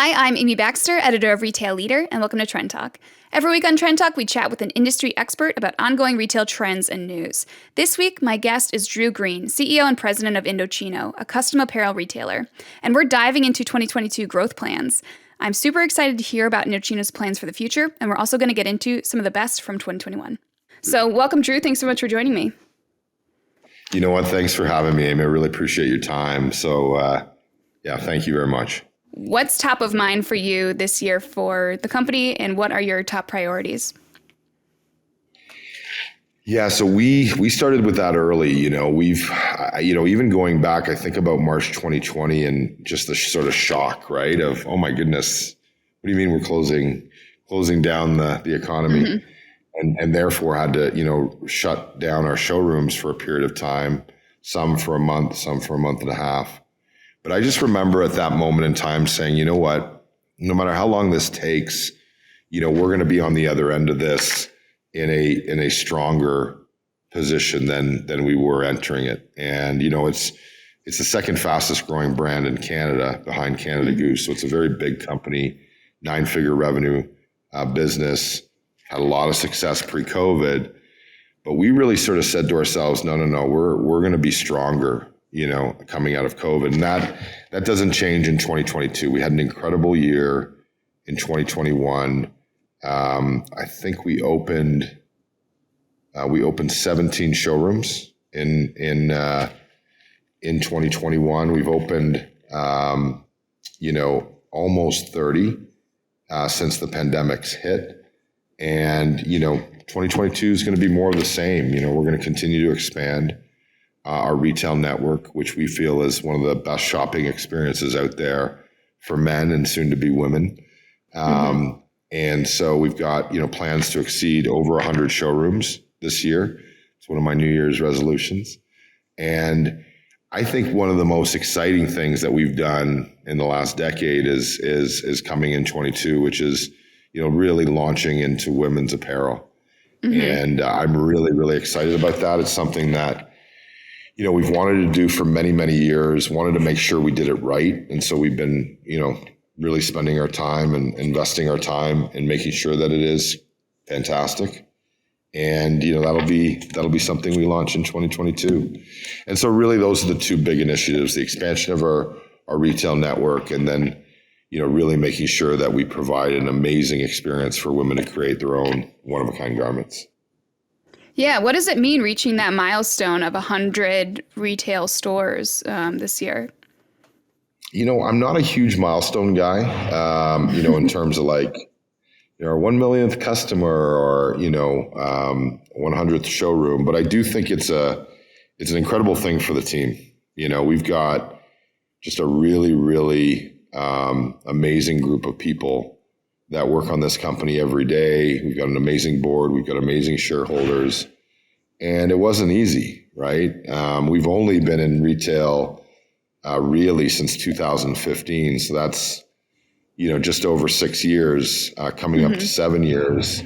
Hi, I'm Amy Baxter, editor of Retail Leader, and welcome to Trend Talk. Every week on Trend Talk, we chat with an industry expert about ongoing retail trends and news. This week, my guest is Drew Green, CEO and president of Indochino, a custom apparel retailer, and we're diving into 2022 growth plans. I'm super excited to hear about Indochino's plans for the future, and we're also going to get into some of the best from 2021. So welcome, Drew. Thanks so much for joining me. You know what? Thanks for having me, Amy. I really appreciate your time. So, thank you very much. What's top of mind for you this year for the company, and what are your top priorities? Yeah, so we started with that early. Even going back, I think about March 2020 and just the sort of shock, right? Of, oh my goodness, what do you mean we're closing down the economy? Mm-hmm. And therefore had to, shut down our showrooms for a period of time, some for a month, some for a month and a half. But I just remember at that moment in time saying, you know what, no matter how long this takes, we're going to be on the other end of this in a stronger position than we were entering it. And, it's the second fastest growing brand in Canada behind Canada Goose. So it's a very big company, 9-figure revenue business, had a lot of success pre-COVID. But we really sort of said to ourselves, no, we're going to be stronger, coming out of COVID. And that doesn't change in 2022. We had an incredible year in 2021. I think we opened 17 showrooms in 2021. We've opened, almost 30 since the pandemic's hit. And, 2022 is going to be more of the same. We're going to continue to expand our retail network, which we feel is one of the best shopping experiences out there for men and soon to be women. And so we've got, plans to exceed over 100 showrooms this year. It's one of my New Year's resolutions. And I think one of the most exciting things that we've done in the last decade is coming in 22, which is, really launching into women's apparel. Mm-hmm. And I'm really, really excited about that. It's something that, we've wanted to do for many, many years, wanted to make sure we did it right. And so we've been, really spending our time and investing our time and making sure that it is fantastic. And, that'll be something we launch in 2022. And so really those are the two big initiatives, the expansion of our retail network, and then, really making sure that we provide an amazing experience for women to create their own one-of-a-kind garments. Yeah, what does it mean reaching that milestone of 100 retail stores this year? I'm not a huge milestone guy, in terms of like, our 1 millionth customer or, 100th showroom. But I do think it's an incredible thing for the team. We've got just a really, really amazing group of people that work on this company every day. We've got an amazing board. We've got amazing shareholders. And it wasn't easy, right? We've only been in retail really since 2015. So that's, just over 6 years, coming up to 7 years.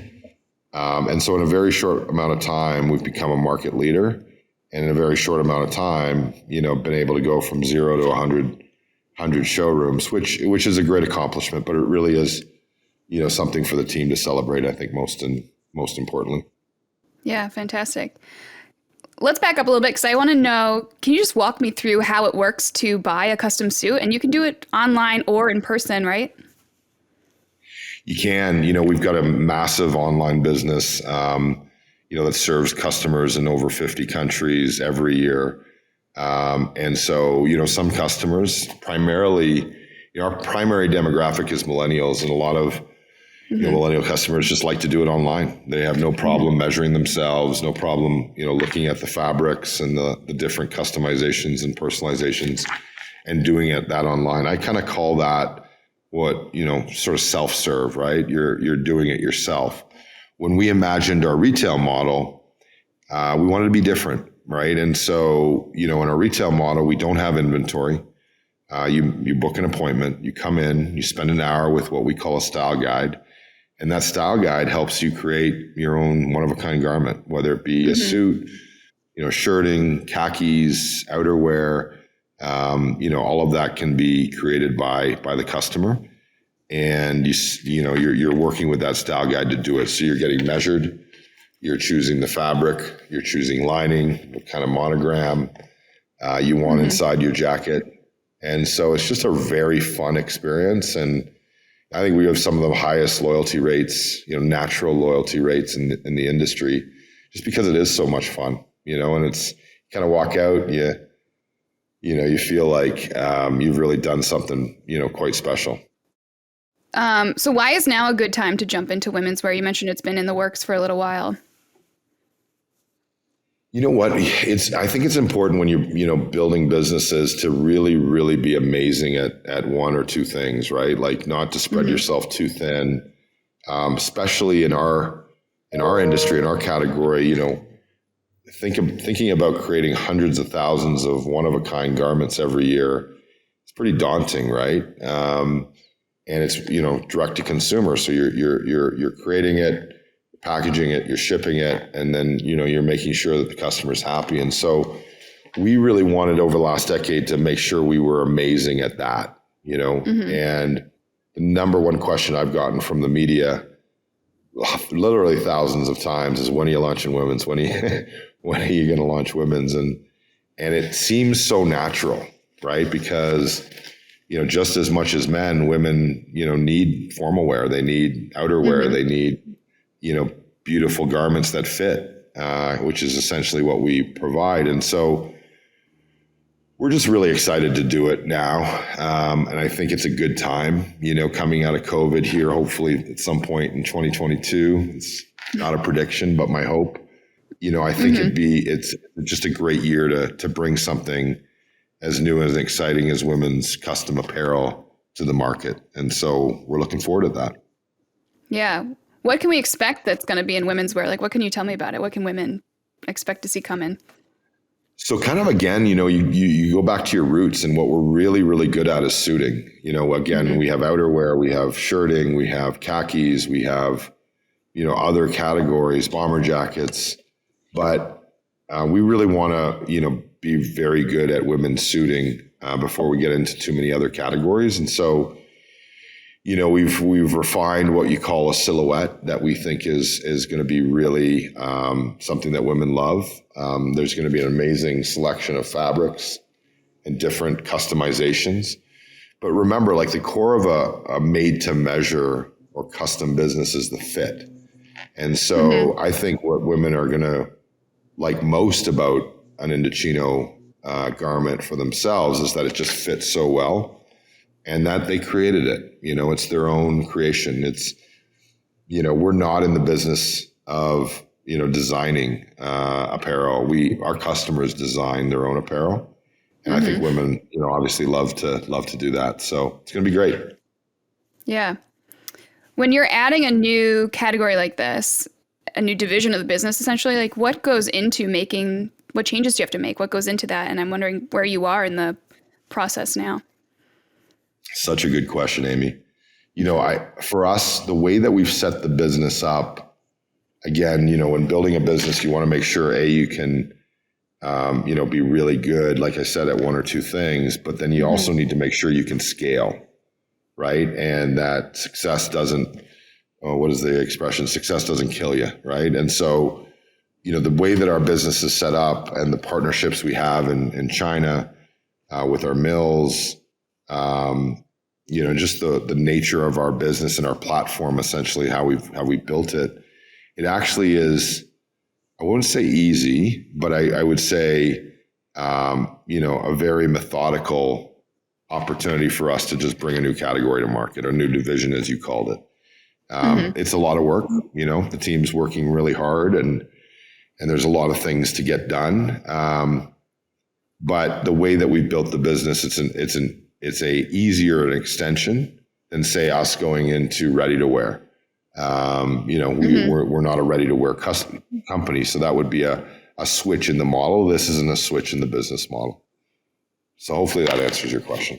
And so in a very short amount of time, we've become a market leader. And in a very short amount of time, been able to go from 0 to 100 showrooms, which is a great accomplishment, but it really is, something for the team to celebrate, I think, most importantly. Yeah, fantastic. Let's back up a little bit because I want to know, can you just walk me through how it works to buy a custom suit? And you can do it online or in person, right? You can. We've got a massive online business, that serves customers in over 50 countries every year. And so, some customers, primarily, our primary demographic is millennials, and a lot of millennial customers just like to do it online. They have no problem measuring themselves, no problem, looking at the fabrics and the different customizations and personalizations and doing that online. I kind of call that what, sort of self-serve, right? You're doing it yourself. When we imagined our retail model, we wanted to be different, right? And so, in our retail model, we don't have inventory. You book an appointment, you come in, you spend an hour with what we call a style guide. And that style guide helps you create your own one-of-a-kind garment, whether it be a suit, shirting, khakis, outerwear, all of that can be created by the customer. and you're working with that style guide to do it. So you're getting measured, you're choosing the fabric, you're choosing lining, what kind of monogram you want inside your jacket. And so it's just a very fun experience. And I think we have some of the highest loyalty rates, natural loyalty rates in the industry, just because it is so much fun, and it's kind of walk out, you feel like you've really done something, quite special. So why is now a good time to jump into women's wear? You mentioned it's been in the works for a little while. You know what? I think it's important when you're, building businesses to really, really be amazing at one or two things, right? Like not to spread yourself too thin, especially in our industry, in our category. Thinking about creating hundreds of thousands of one-of-a-kind garments every year, it's pretty daunting, right? And it's direct to consumer, so you're creating it, packaging it, you're shipping it, and then you're making sure that the customer's happy. And so we really wanted over the last decade to make sure we were amazing at that, And the number one question I've gotten from the media, literally thousands of times, is when are you launching women's? When are you going to launch women's? And it seems so natural, right? Because just as much as men, women need formal wear, they need outerwear, they need beautiful garments that fit, which is essentially what we provide. And so we're just really excited to do it now. And I think it's a good time, coming out of COVID here, hopefully at some point in 2022. It's not a prediction, but my hope. I think it's just a great year to bring something as new and exciting as women's custom apparel to the market. And so we're looking forward to that. Yeah. What can we expect that's going to be in women's wear? Like, what can you tell me about it? What can women expect to see come in? So kind of, again, you go back to your roots, and what we're really, really good at is suiting. Again, we have outerwear, we have shirting, we have khakis, we have, other categories, bomber jackets, but we really want to, be very good at women's suiting before we get into too many other categories. And so, we've refined what you call a silhouette that we think is going to be really something that women love. There's going to be an amazing selection of fabrics and different customizations. But remember, like the core of a made to measure or custom business is the fit. And so I think what women are going to like most about an Indochino garment for themselves is that it just fits so well, and that they created it. It's their own creation. It's, we're not in the business of, designing apparel. Our customers design their own apparel. And I think women, obviously love to do that. So it's going to be great. Yeah. When you're adding a new category like this, a new division of the business, essentially, like what changes do you have to make? What goes into that? And I'm wondering where you are in the process now. Such a good question, Amy. For us, the way that we've set the business up, again, when building a business, you want to make sure you can, be really good, like I said, at one or two things, but then you also need to make sure you can scale, right? And that success doesn't, what is the expression? Success doesn't kill you, right? And so, the way that our business is set up and the partnerships we have in China with our mills, just the nature of our business and our platform, essentially how we built it. It actually is, I wouldn't say easy, but I would say, a very methodical opportunity for us to just bring a new category to market, a new division, as you called it. It's a lot of work. The team's working really hard, and there's a lot of things to get done. But the way that we built the business, it's a easier an extension than say us going into ready to wear. We're not a ready to wear custom company, so that would be a switch in the model. This isn't a switch in the business model. So hopefully that answers your question.